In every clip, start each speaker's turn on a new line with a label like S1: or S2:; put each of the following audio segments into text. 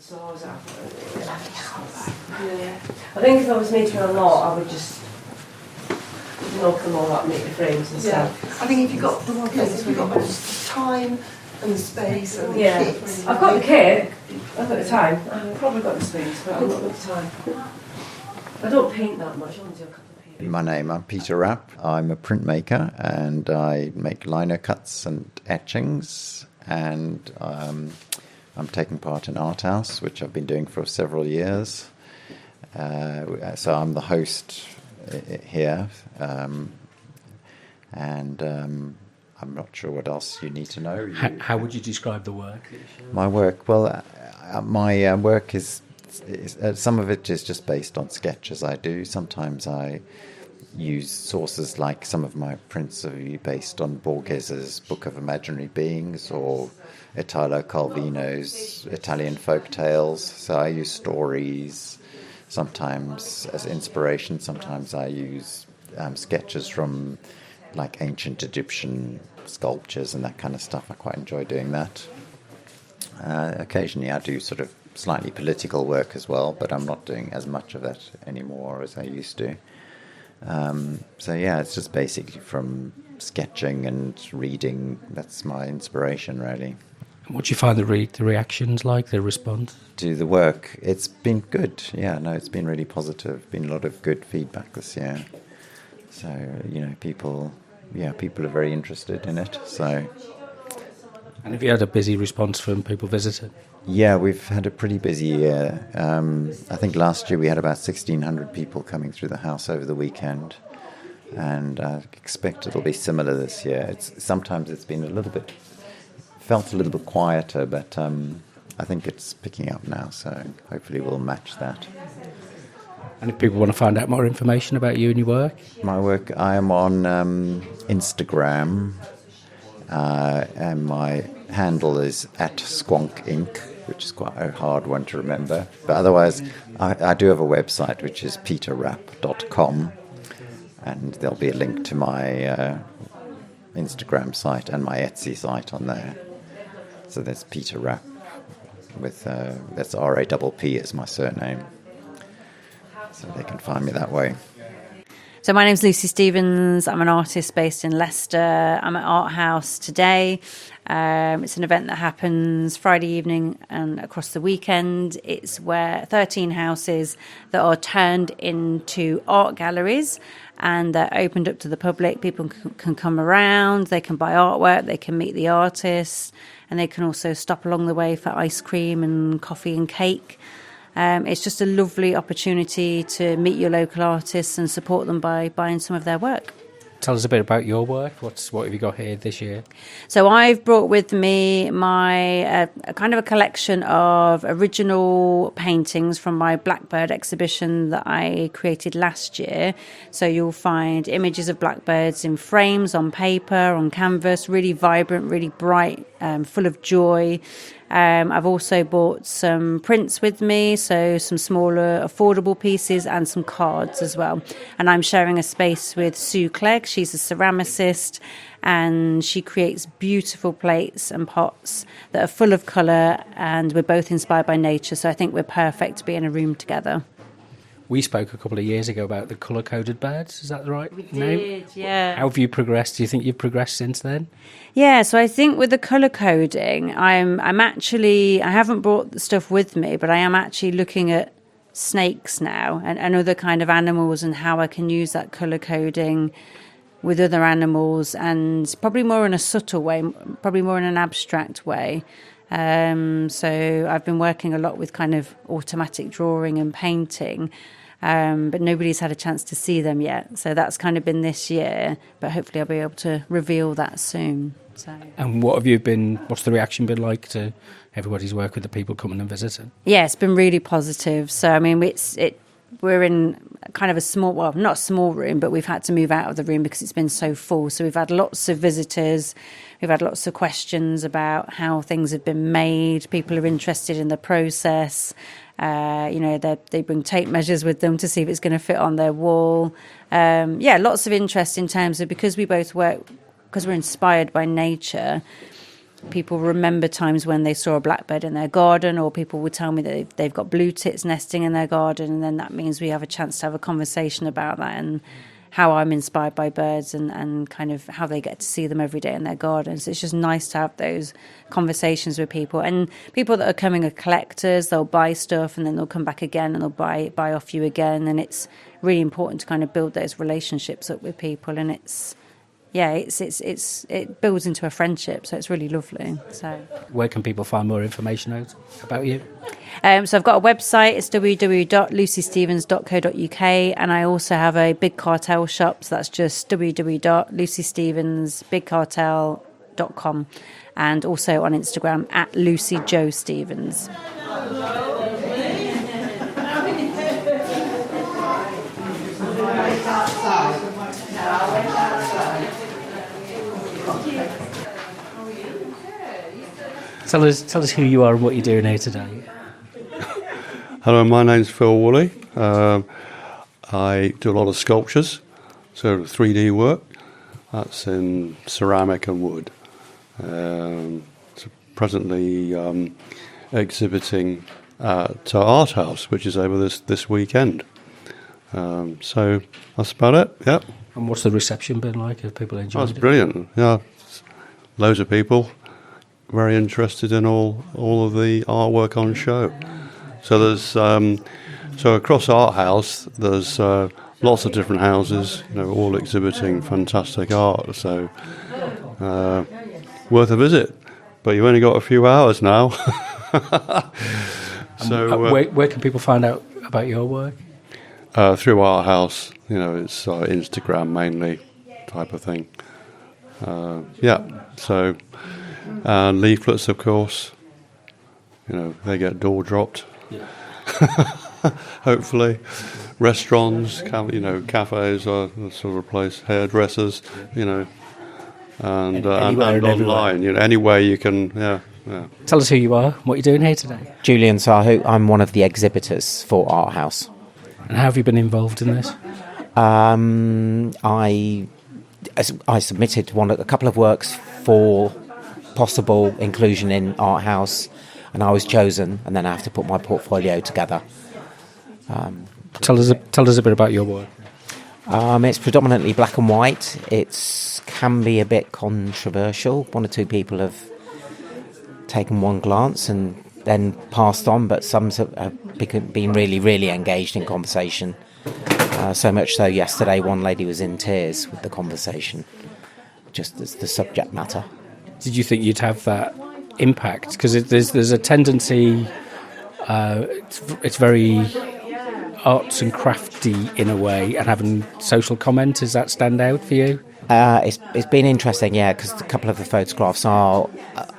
S1: So I was I think if I was making a lot, I would just knock them all up, make the frames and stuff.
S2: I think if you've got the time and the space and the kit.
S1: I've got the kit, I've got the time, I've probably got the space, but I've not got the time. I don't paint that much, I only do a couple of paintings.
S3: I'm Peter Rapp. I'm a printmaker and I make lino cuts and etchings, and I'm taking part in Art House, which I've been doing for several years. So I'm the host here, and I'm not sure what else you need to know.
S4: How would you describe the work?
S3: My work? Well, my work is some of it is just based on sketches I do. Sometimes I use sources, like some of my prints are based on Borges's Book of Imaginary Beings or Italo Calvino's Italian folk tales. So I use stories sometimes as inspiration. Sometimes I use sketches from like ancient Egyptian sculptures and that kind of stuff. I quite enjoy doing that. Occasionally I do sort of slightly political work as well, but I'm not doing as much of that anymore as I used to. So yeah, it's just basically from sketching and reading. That's my inspiration, really.
S4: What do you find the reactions like, the response? To
S3: the work, it's been good. Yeah, no, it's been really positive. Been a lot of good feedback this year. So, people are very interested in it. So,
S4: and have you had a busy response from people visiting?
S3: Yeah, we've had a pretty busy year. I think last year we had about 1,600 people coming through the house over the weekend, and I expect it'll be similar this year. Sometimes it's been felt a little bit quieter, but I think it's picking up now, so hopefully we'll match that.
S4: And if people want to find out more information about you and your work?
S3: My work, I am on Instagram, and my handle is @SquonkInc, which is quite a hard one to remember. But otherwise, I do have a website, which is peterrapp.com, and there'll be a link to my Instagram site and my Etsy site on there. So there's Peter Rapp, that's R-A-P-P is my surname. So they can find me that way.
S5: So my name's Lucy Stevens. I'm an artist based in Leicester. I'm at Art House today. It's an event that happens Friday evening and across the weekend. It's where 13 houses that are turned into art galleries, and they're opened up to the public. People can come around, they can buy artwork, they can meet the artists, and they can also stop along the way for ice cream and coffee and cake. It's just a lovely opportunity to meet your local artists and support them by buying some of their work.
S4: Tell us a bit about your work. What have you got here this year?
S5: So I've brought with me my kind of a collection of original paintings from my Blackbird exhibition that I created last year. So you'll find images of blackbirds in frames, on paper, on canvas, really vibrant, really bright, full of joy. I've also bought some prints with me, so some smaller, affordable pieces and some cards as well. And I'm sharing a space with Sue Clegg. She's a ceramicist, and she creates beautiful plates and pots that are full of colour, and we're both inspired by nature, so I think we're perfect to be in a room together.
S4: We spoke a couple of years ago about the colour-coded birds. Is that the right name?
S5: We did, yeah.
S4: How have you progressed? Do you think you've progressed since then?
S5: Yeah, so I think with the colour coding, I haven't brought the stuff with me, but I am actually looking at snakes now and other kind of animals, and how I can use that colour coding with other animals, and probably more in a subtle way, probably more in an abstract way. So I've been working a lot with kind of automatic drawing and painting, but nobody's had a chance to see them yet. So that's kind of been this year, but hopefully I'll be able to reveal that soon. So.
S4: And what's the reaction been like to everybody's work with the people coming and visiting?
S5: Yeah, it's been really positive. So, I mean, we're in kind of not a small room, but we've had to move out of the room because it's been so full. So we've had lots of visitors. We've had lots of questions about how things have been made. People are interested in the process. They bring tape measures with them to see if it's going to fit on their wall. Lots of interest in terms of, because we both work, because we're inspired by nature, people remember times when they saw a blackbird in their garden, or people would tell me that they've got blue tits nesting in their garden, and then that means we have a chance to have a conversation about that and how I'm inspired by birds and kind of how they get to see them every day in their gardens. It's just nice to have those conversations with people. And people that are coming are collectors, they'll buy stuff and then they'll come back again and they'll buy off you again. And it's really important to kind of build those relationships up with people. And it builds into a friendship, so it's really lovely. So,
S4: where can people find more information out about you?
S5: So I've got a website. It's www.lucystevens.co.uk, and I also have a Big Cartel shop. So that's just www.lucystevensbigcartel.com, and also on Instagram at LucyJoeStevens.
S4: Tell us who you are and what you're doing here today.
S6: Hello, my name's Phil Woolley. I do a lot of sculptures, so 3D work. That's in ceramic and wood. So presently exhibiting at Art House, which is over this weekend. So that's about it. Yep.
S4: And what's the reception been like? Have people enjoyed it?
S6: That's brilliant. Yeah, loads of people very interested in all of the artwork on show. So there's so across Art House there's lots of different houses, all exhibiting fantastic art. So worth a visit, but you've only got a few hours now. So
S4: where can people find out about your work?
S6: Through Art House, it's Instagram mainly type of thing. So leaflets, of course. They get door dropped. Yeah. Hopefully, restaurants, cafes are the sort of place. Hairdressers, and online, anywhere you can. Yeah.
S4: Tell us who you are, what you're doing here today.
S7: Julian Sahu. I'm one of the exhibitors for Art House.
S4: And how have you been involved in this?
S7: I submitted a couple of works for possible inclusion in Art House, and I was chosen, and then I have to put my portfolio together.
S4: Tell us a bit about your work.
S7: It's predominantly black and white. It can be a bit controversial. One or two people have taken one glance and then passed on, but some have been really, really engaged in conversation. So much so yesterday one lady was in tears with the conversation, just as the subject matter.
S4: Did you think you'd have that impact? Because there's a tendency, it's very arts and crafty in a way, and having social comment, does that stand out for you?
S7: It's been interesting, yeah, because a couple of the photographs are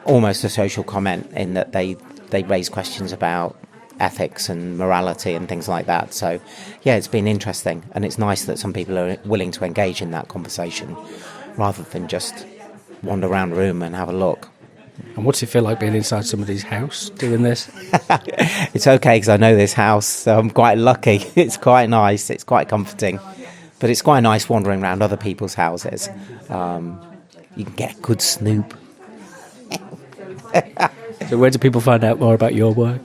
S7: almost a social comment in that they raise questions about ethics and morality and things like that. So, yeah, it's been interesting, and it's nice that some people are willing to engage in that conversation rather than just wander around the room and have a look.
S4: And what's it feel like being inside somebody's house doing this?
S7: It's okay because I know this house, so I'm quite lucky. It's quite nice, it's quite comforting, but it's quite nice wandering around other people's houses. You can get a good snoop.
S4: So where do people find out more about your work?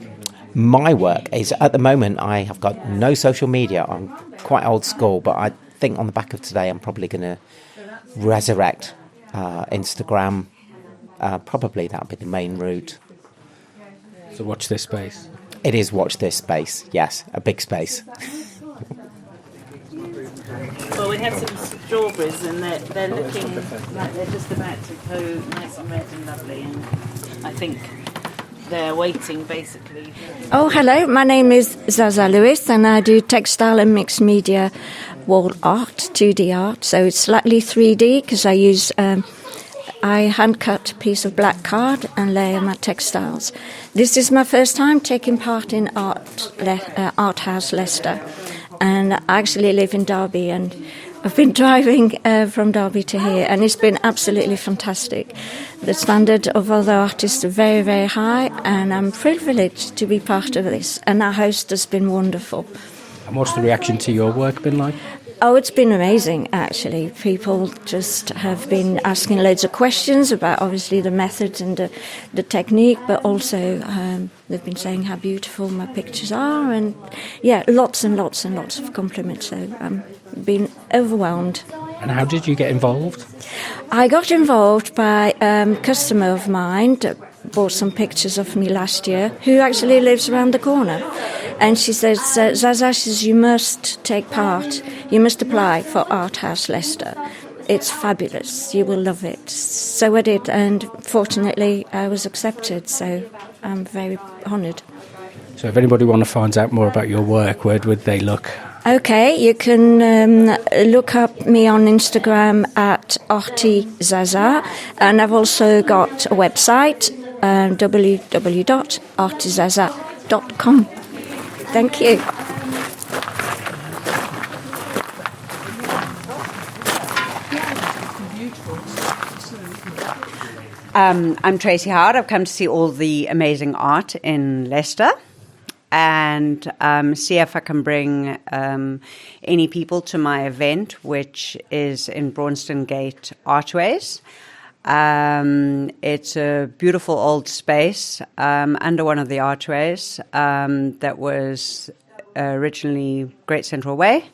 S7: My work is, at the moment, I have got no social media. I'm quite old school, but I think on the back of today I'm probably going to resurrect Instagram. Probably that'll be the main route.
S4: So watch this space.
S7: It is watch this space, yes, a big space.
S8: Well, we have some strawberries and they're looking like they're just about to go nice and red and lovely, and I think they're waiting basically.
S9: Oh, hello, my name is Zaza Lewis and I do textile and mixed media wall art, 2D art, so it's slightly 3D because I hand cut a piece of black card and layer my textiles. This is my first time taking part in Art House Leicester, and I actually live in Derby, and I've been driving from Derby to here, and it's been absolutely fantastic. The standard of other artists are very, very high, and I'm privileged to be part of this, and our host has been wonderful.
S4: And what's the reaction to your work been like?
S9: Oh, it's been amazing, actually. People just have been asking loads of questions about, obviously, the methods and the technique, but also they've been saying how beautiful my pictures are, and, yeah, lots and lots and lots of compliments, so I've been overwhelmed.
S4: And how did you get involved?
S9: I got involved by a customer of mine that bought some pictures of me last year, who actually lives around the corner. And she says, Zaza says, you must take part, you must apply for Art House Leicester. It's fabulous, you will love it. So I did, and fortunately I was accepted, so I'm very honoured.
S4: So if anybody want to find out more about your work, where would they look?
S9: Okay, you can look up me on Instagram at artizaza, and I've also got a website, www.artizaza.com. Thank you.
S10: I'm Tracy Howard. I've come to see all the amazing art in Leicester and see if I can bring any people to my event, which is in Braunston Gate Archways. It's a beautiful old space under one of the archways that was originally Great Central Way.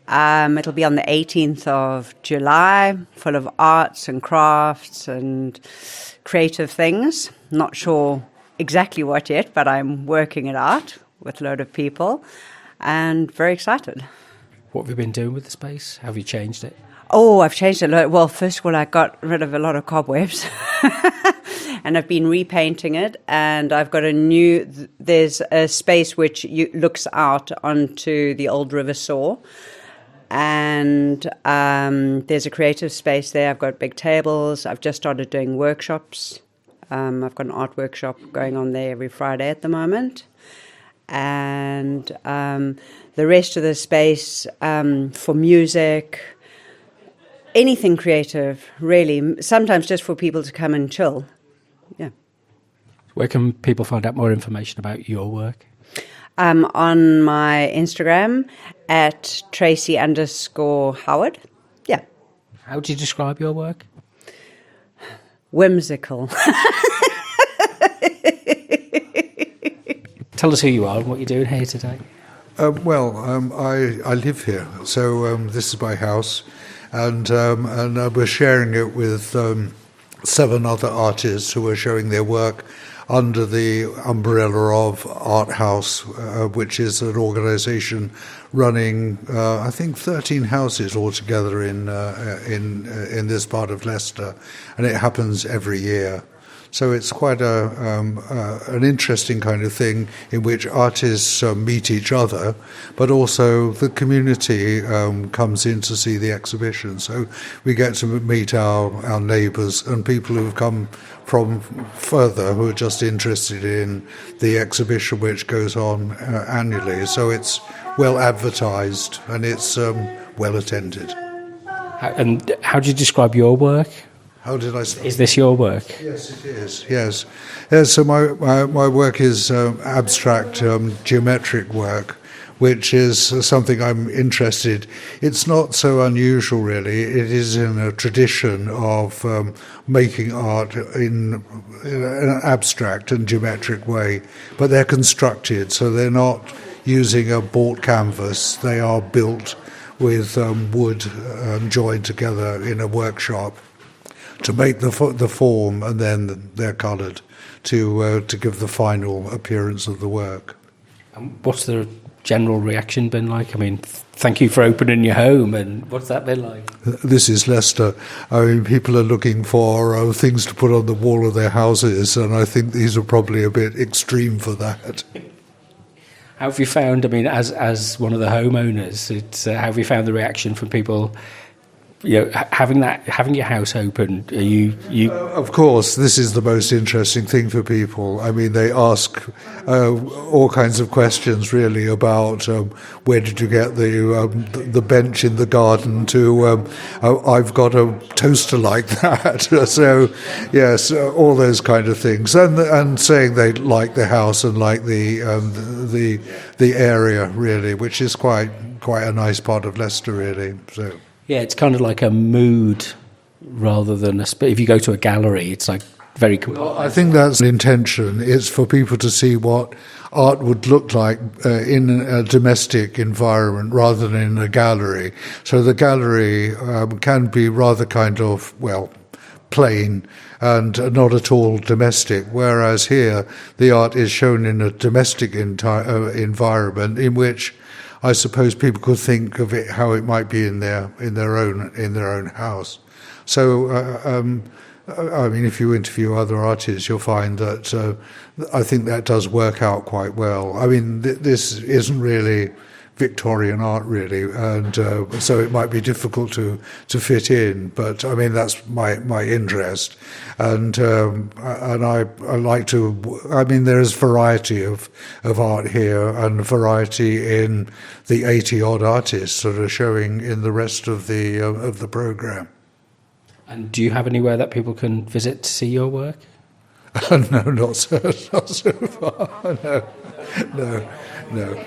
S10: It'll be on the 18th of July, full of arts and crafts and creative things. Not sure exactly what yet, but I'm working it out with a load of people and very excited.
S4: What have you been doing with the space? Have you changed it?
S10: Oh, I've changed a lot. Well, first of all, I got rid of a lot of cobwebs and I've been repainting it. And I've got there's a space which looks out onto the old River Soar. And there's a creative space there. I've got big tables. I've just started doing workshops. I've got an art workshop going on there every Friday at the moment. And the rest of the space for music, anything creative, really. Sometimes just for people to come and chill. Yeah.
S4: Where can people find out more information about your work?
S10: On my Instagram at Tracy_Howard. Yeah.
S4: How do you describe your work?
S10: Whimsical.
S4: Tell us who you are and what you're doing here today.
S11: I live here, so this is my house, and we're sharing it with 7 other artists who are showing their work under the umbrella of Art House, which is an organisation running, I think, 13 houses altogether in this part of Leicester, and it happens every year. So it's quite an interesting kind of thing in which artists meet each other, but also the community comes in to see the exhibition. So we get to meet our neighbours and people who have come from further who are just interested in the exhibition which goes on annually. So it's well advertised and it's well attended.
S4: And how do you describe your work?
S11: How did I start?
S4: Is this your work?
S11: Yes, it is. Yes. So my work is abstract geometric work, which is something I'm interested. It's not so unusual, really. It is in a tradition of making art in an abstract and geometric way, but they're constructed, so they're not using a bought canvas. They are built with wood joined together in a workshop to make the form, and then they're coloured to give the final appearance of the work.
S4: What's the general reaction been like? I mean, thank you for opening your home, and what's that been like?
S11: This is Leicester. I mean, people are looking for things to put on the wall of their houses, and I think these are probably a bit extreme for that.
S4: How have you found, I mean, as one of the homeowners, how have you found the reaction from people having your house open, are you
S11: Of course, this is the most interesting thing for people. I mean, they ask all kinds of questions, really, about where did you get the bench in the garden to I've got a toaster like that. So, yes, all those kind of things, and saying they like the house and like the area, really, which is quite a nice part of Leicester, really. So.
S4: Yeah, it's kind of like a mood rather than if you go to a gallery, it's like very compartmentalized.
S11: I think that's the intention. It's for people to see what art would look like in a domestic environment rather than in a gallery. So the gallery can be rather kind of, plain and not at all domestic, whereas here the art is shown in a domestic environment in which I suppose people could think of it how it might be in their own house. So, I mean, if you interview other artists, you'll find that I think that does work out quite well. I mean, this isn't really Victorian art, really, and so it might be difficult to fit in. But I mean, that's my interest, and I like to. I mean, there is variety of art here, and variety in the 80-odd artists that are showing in the rest of the program.
S4: And do you have anywhere that people can visit to see your work?
S11: No, not so far. No.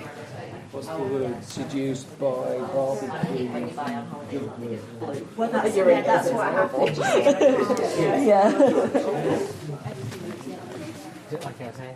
S12: What's the word seduced by barbecue?
S1: Well, that's what happened. Yeah.
S12: Is it like I say?